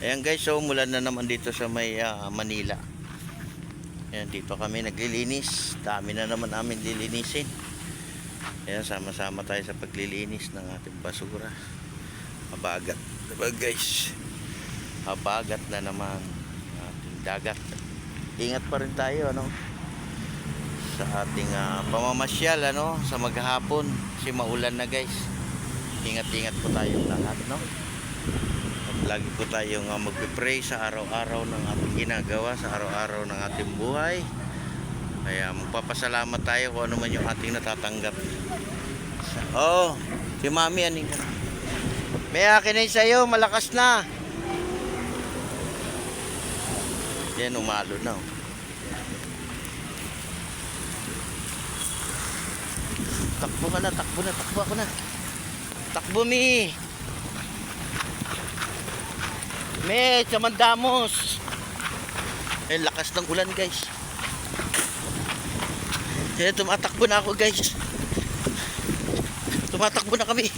Ayan guys, so umulan na naman dito sa may Manila. Ayan, dito kami naglilinis. Dami na naman namin lilinisin. Ayan, sama-sama tayo sa paglilinis ng ating basura. Habagat, diba guys? Habagat na naman ating dagat. Ingat pa rin tayo, ano, sa ating pamamasyal, ano, sa maghapon. Kasi maulan na guys. Ingat-ingat po tayong lahat, no? Lagi po tayong magpe-pray sa araw-araw ng ating ginagawa, sa araw-araw ng ating buhay. Kaya magpapasalamat tayo kung ano man yung ating natatanggap. Oh, si Mami, aning may akin na sa'yo, malakas na. Yan, umalo na. Takbo ka na, takbo na, takbo ako na. Takbo, Mi. Me, samandamos. Eh, lakas ng ulan guys. Kaya tumatakbo na ako guys. Tumatakbo na kami.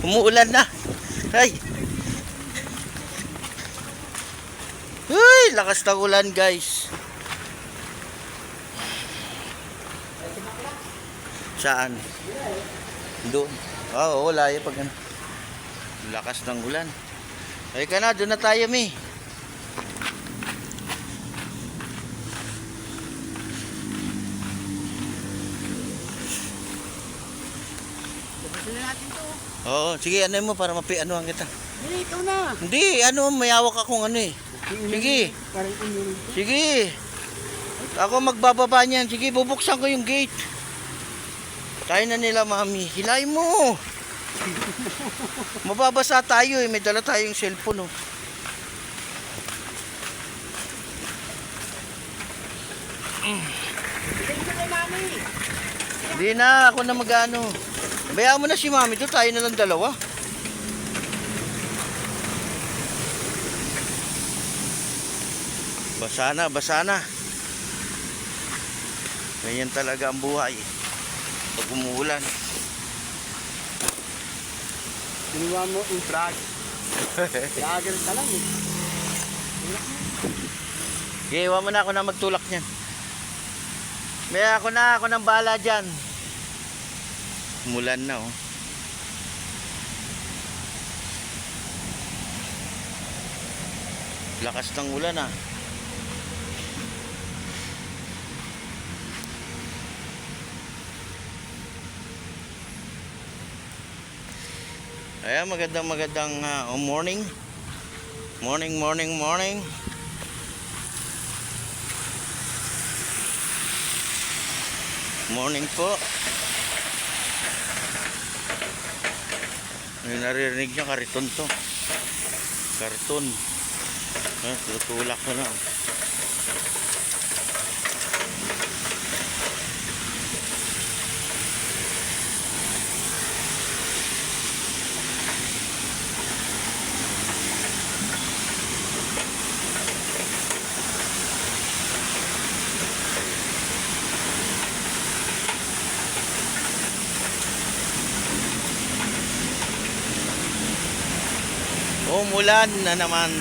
Umuulan na. Ay. Uy, lakas ng ulan guys. Saan? Doon. Oo, wala yan pag ano. Lakas ng ulan. Ay ka na, doon na tayo, Mi. Oo, sige, ano mo para mapianuhan kita. Hindi, ikaw na. Hindi, ano, mayawak akong ano eh. Sige. Sige. Ako magbababa niyan. Sige, bubuksan ko yung gate. Kaya na nila, Mami. Hilay mo. Mababasa tayo eh. May dala tayong cellphone oh. Hindi na. Ako na mag-ano. Bayaan mo na si Mami. Ito tayo na lang dalawa. Basa na, basa na. Ganyan talaga ang buhay pag umuulan. Kinuha mo yung frag. Lager ka lang eh. Okay, iwan mo na ako na magtulak niyan. May ako nang bahala dyan. Umulan na oh. Lakas ng ulan ah. Ayan, magandang morning. Morning. Morning po. May naririnig niya, kariton to. Karton. Tutulak ko na. Umulan na naman.